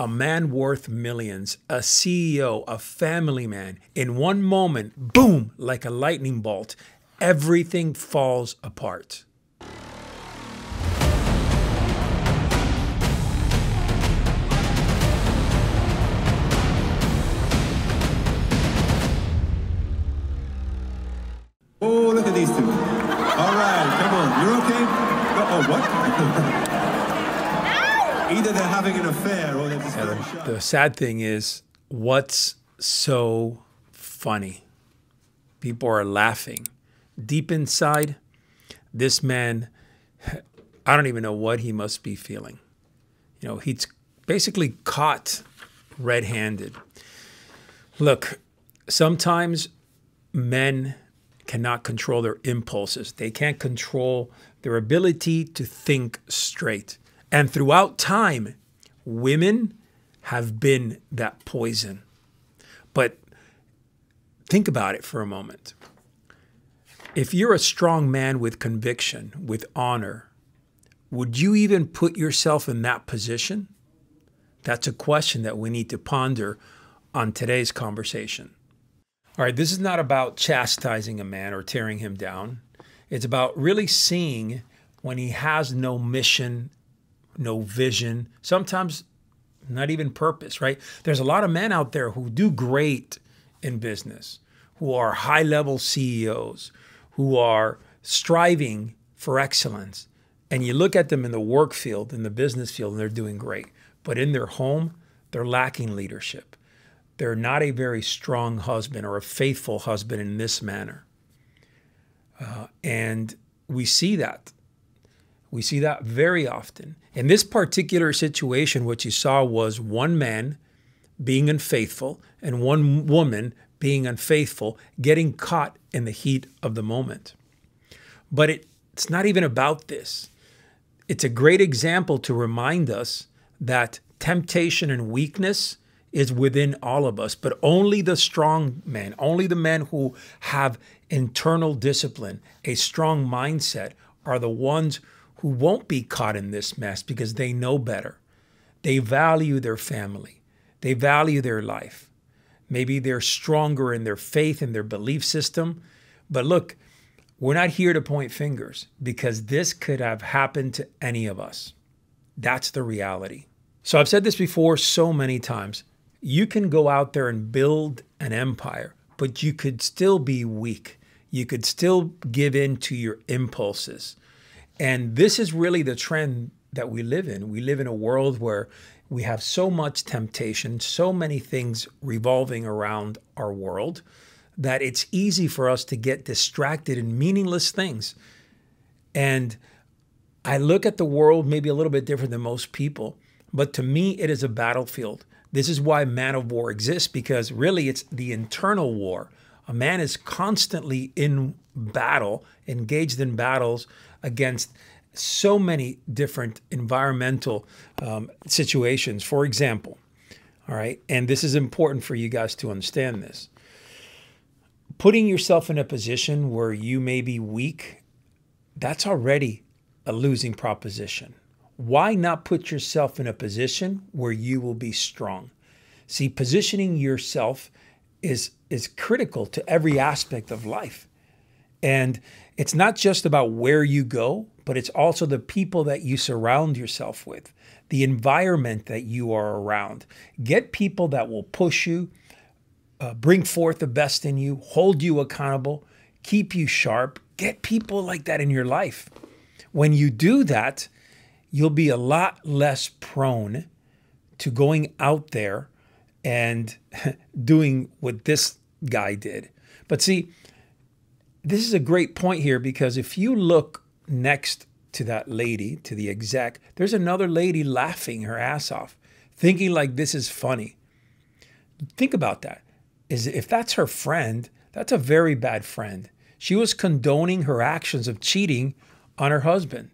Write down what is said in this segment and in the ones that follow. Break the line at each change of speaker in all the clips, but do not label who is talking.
a man worth millions, a CEO, a family man, in one moment, boom, like a lightning bolt, everything falls apart.
Oh, look at these two. All right, come on. You're okay? Oh, what? Either they're having an affair or they're just very shy.
The sad thing is, what's so funny? People are laughing. Deep inside, this man, I don't even know what he must be feeling. You know, he's basically caught red-handed. Look, sometimes men cannot control their impulses. They can't control their ability to think straight. And throughout time, women have been that poison. But think about it for a moment. If you're a strong man with conviction, with honor, would you even put yourself in that position? That's a question that we need to ponder on today's conversation. All right, this is not about chastising a man or tearing him down. It's about really seeing when he has no mission, no vision, sometimes not even purpose, right? There's a lot of men out there who do great in business, who are high-level CEOs, who are striving for excellence. And you look at them in the work field, in the business field, and they're doing great. But in their home, they're lacking leadership. They're not a very strong husband or a faithful husband in this manner. And we see that. We see that very often. In this particular situation, what you saw was one man being unfaithful and one woman being unfaithful, getting caught in the heat of the moment. But it's not even about this. It's a great example to remind us that temptation and weakness is within all of us, but only the strong men, only the men who have internal discipline, a strong mindset, are the ones who won't be caught in this mess because they know better. They value their family. They value their life. Maybe they're stronger in their faith and their belief system. But look, we're not here to point fingers because this could have happened to any of us. That's the reality. So I've said this before so many times. You can go out there and build an empire, but you could still be weak. You could still give in to your impulses. And this is really the trend that we live in. We live in a world where we have so much temptation, so many things revolving around our world, that it's easy for us to get distracted in meaningless things. And I look at the world maybe a little bit different than most people, but to me, it is a battlefield. This is why man of war exists, because really it's the internal war. A man is constantly in battle, engaged in battles against so many different environmental situations. For example, all right, and this is important for you guys to understand this. Putting yourself in a position where you may be weak, that's already a losing proposition. Why not put yourself in a position where you will be strong? See, positioning yourself is critical to every aspect of life. And it's not just about where you go, but it's also the people that you surround yourself with, the environment that you are around. Get people that will push you, bring forth the best in you, hold you accountable, keep you sharp. Get people like that in your life. When you do that, you'll be a lot less prone to going out there and doing what this guy did. But see, this is a great point here, because if you look next to that lady, to the exec, there's another lady laughing her ass off, thinking like this is funny. Think about that. If that's her friend, that's a very bad friend. She was condoning her actions of cheating on her husband.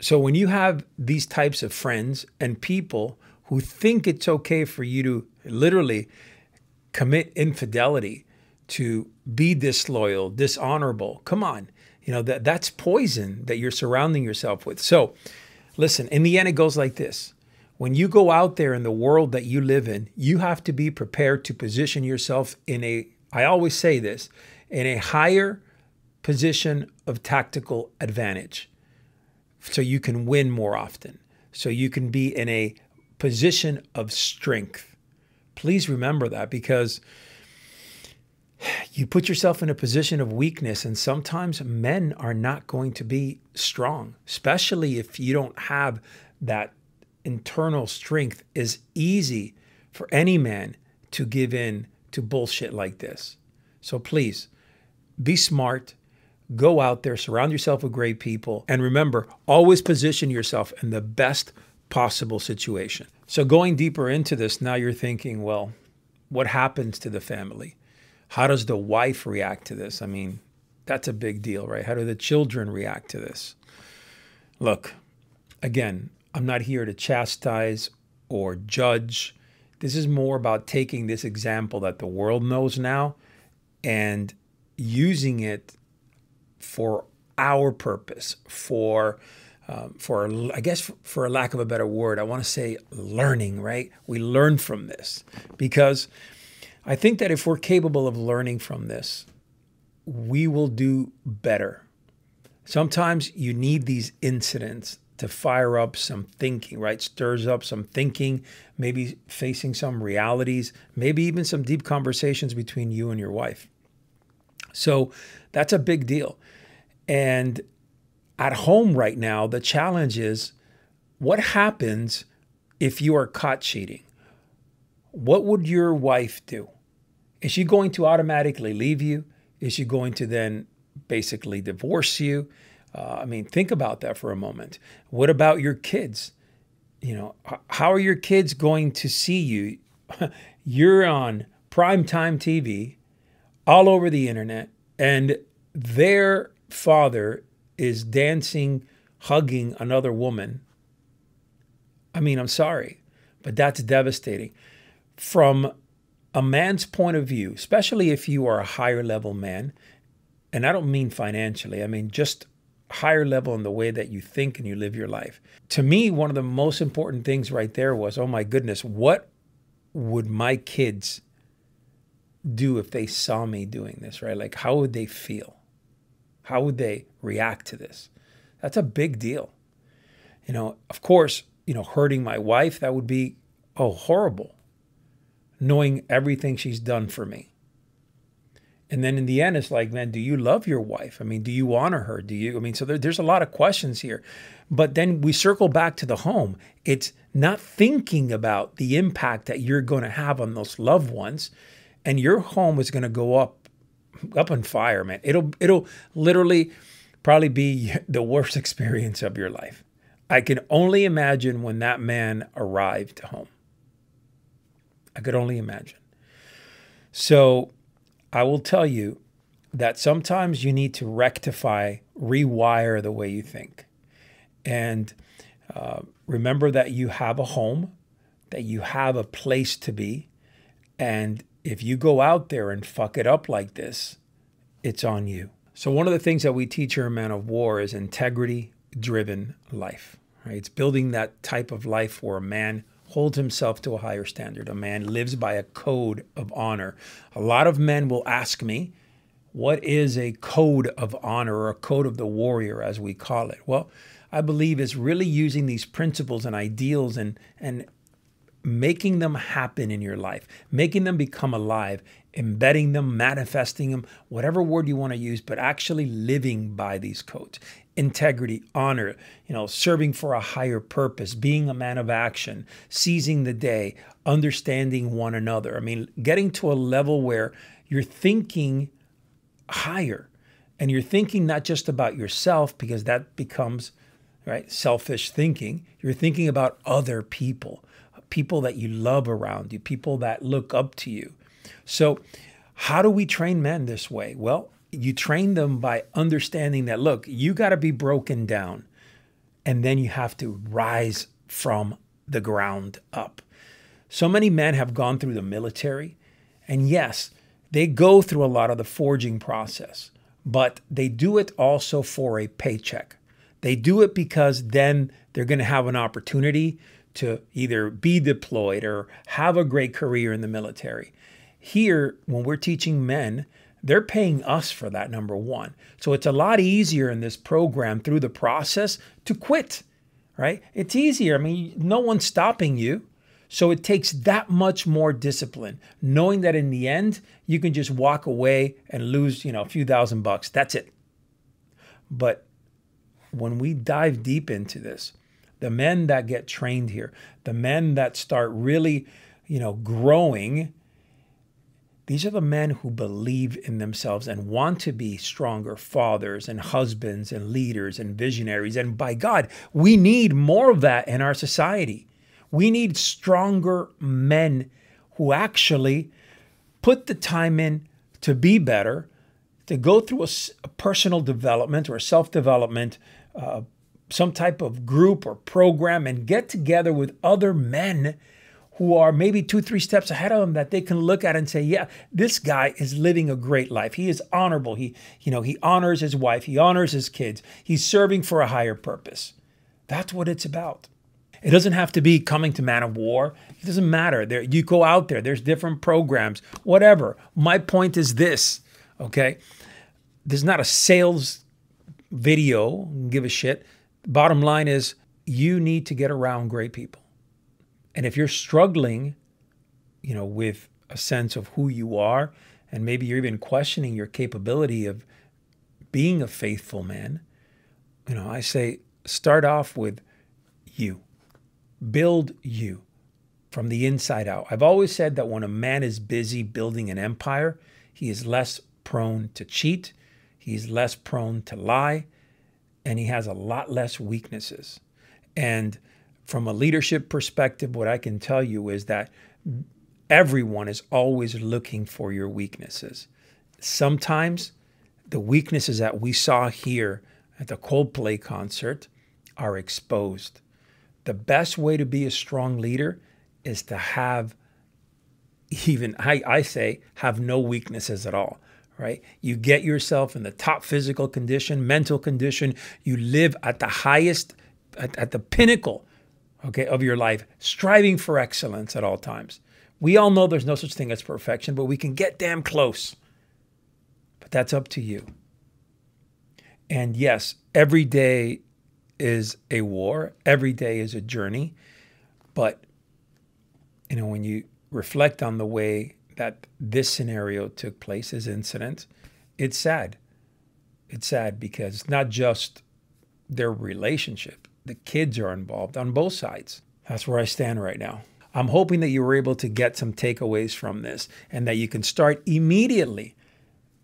So when you have these types of friends and people who think it's okay for you to literally commit infidelity, to be disloyal, dishonorable, come on, you know, that's poison that you're surrounding yourself with. So listen, in the end, it goes like this. When you go out there in the world that you live in, you have to be prepared to position yourself in a, I always say this, in a higher position of tactical advantage so you can win more often, so you can be in a position of strength. Please remember that, because you put yourself in a position of weakness, and sometimes men are not going to be strong, especially if you don't have that internal strength. Is easy for any man to give in to bullshit like this. So please be smart, go out there, surround yourself with great people, and remember, always position yourself in the best possible situation. So going deeper into this, now you're thinking, well, what happens to the family? How does the wife react to this? I mean, that's a big deal, right? How do the children react to this? Look, again, I'm not here to chastise or judge. This is more about taking this example that the world knows now and using it for our purpose, for I guess, for a lack of a better word, I want to say learning, right? We learn from this, because I think that if we're capable of learning from this, we will do better. Sometimes you need these incidents to fire up some thinking, right? Stirs up some thinking, maybe facing some realities, maybe even some deep conversations between you and your wife. So that's a big deal. And at home right now, the challenge is, what happens if you are caught cheating? What would your wife do? Is she going to automatically leave you? Is she going to then basically divorce you? I mean, think about that for a moment. What about your kids? You know, how are your kids going to see you? You're on primetime TV, all over the internet, and their father is dancing, hugging another woman. I mean, I'm sorry, but that's devastating. From a man's point of view, especially if you are a higher level man, and I don't mean financially, I mean just higher level in the way that you think and you live your life. To me, one of the most important things right there was, oh my goodness, what would my kids do if they saw me doing this, right? Like, how would they feel? How would they react to this? That's a big deal. You know, of course, you know, hurting my wife, that would be, oh, horrible. Knowing everything she's done for me. And then in the end, it's like, man, do you love your wife? I mean, do you honor her? So there's a lot of questions here. But then we circle back to the home. It's not thinking about the impact that you're going to have on those loved ones. And your home is going to go up on fire, man. It'll literally probably be the worst experience of your life. I can only imagine when that man arrived home. I could only imagine. So I will tell you that sometimes you need to rectify, rewire the way you think. And remember that you have a home, that you have a place to be. And if you go out there and fuck it up like this, it's on you. So one of the things that we teach here in Man of War is integrity-driven life. Right? It's building that type of life where a man holds himself to a higher standard. A man lives by a code of honor. A lot of men will ask me, what is a code of honor, or a code of the warrior, as we call it? Well, I believe it's really using these principles and ideals and making them happen in your life, making them become alive, embedding them, manifesting them, whatever word you want to use, but actually living by these codes. Integrity, honor, serving for a higher purpose, being a man of action, seizing the day, understanding one another. I mean, getting to a level where you're thinking higher and you're thinking not just about yourself, because that becomes, right, selfish thinking. You're thinking about other people, people that you love around you, people that look up to you. So how do we train men this way? Well, you train them by understanding that, look, you got to be broken down, and then you have to rise from the ground up. So many men have gone through the military, and yes, they go through a lot of the forging process, but they do it also for a paycheck. They do it because then they're going to have an opportunity to either be deployed or have a great career in the military. Here, when we're teaching men, they're paying us for that, number one. So it's a lot easier in this program through the process to quit, right? It's easier. I mean, no one's stopping you. So it takes that much more discipline, knowing that in the end, you can just walk away and lose, a few $1,000. That's it. But when we dive deep into this, the men that get trained here, the men that start really, growing, these are the men who believe in themselves and want to be stronger fathers and husbands and leaders and visionaries. And by God, we need more of that in our society. We need stronger men who actually put the time in to be better, to go through a personal development or a self-development, some type of group or program, and get together with other men who are maybe 2-3 steps ahead of them that they can look at and say, yeah, this guy is living a great life. He is honorable. He honors his wife. He honors his kids. He's serving for a higher purpose. That's what it's about. It doesn't have to be coming to Man of War. It doesn't matter. You go out there. There's different programs, whatever. My point is this, okay? There's not a sales video. Give a shit. Bottom line is you need to get around great people. And if you're struggling, with a sense of who you are, and maybe you're even questioning your capability of being a faithful man, I say start off with you. Build you from the inside out. I've always said that when a man is busy building an empire, he is less prone to cheat, he's less prone to lie, and he has a lot less weaknesses. And from a leadership perspective, what I can tell you is that everyone is always looking for your weaknesses. Sometimes the weaknesses that we saw here at the Coldplay concert are exposed. The best way to be a strong leader is to have I say, have no weaknesses at all, right? You get yourself in the top physical condition, mental condition. You live at the highest, at the pinnacle, okay, of your life, striving for excellence at all times. We all know there's no such thing as perfection, but we can get damn close. But that's up to you. And yes, every day is a war. Every day is a journey. But, when you reflect on the way that this scenario took place, this incident, it's sad. It's sad because it's not just their relationship. The kids are involved on both sides. That's where I stand right now. I'm hoping that you were able to get some takeaways from this and that you can start immediately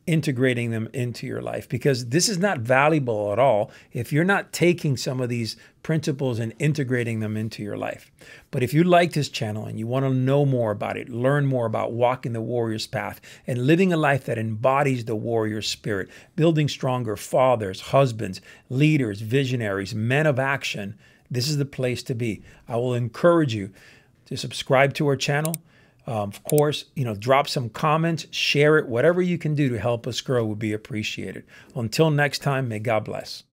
integrating them into your life, because this is not valuable at all if you're not taking some of these principles and integrating them into your life. But if you like this channel and you want to know more about it, learn more about walking the warrior's path and living a life that embodies the warrior spirit, building stronger fathers, husbands, leaders, visionaries, men of action, this is the place to be. I will encourage you to subscribe to our channel. Of course, drop some comments, share it, whatever you can do to help us grow would be appreciated. Until next time, may God bless.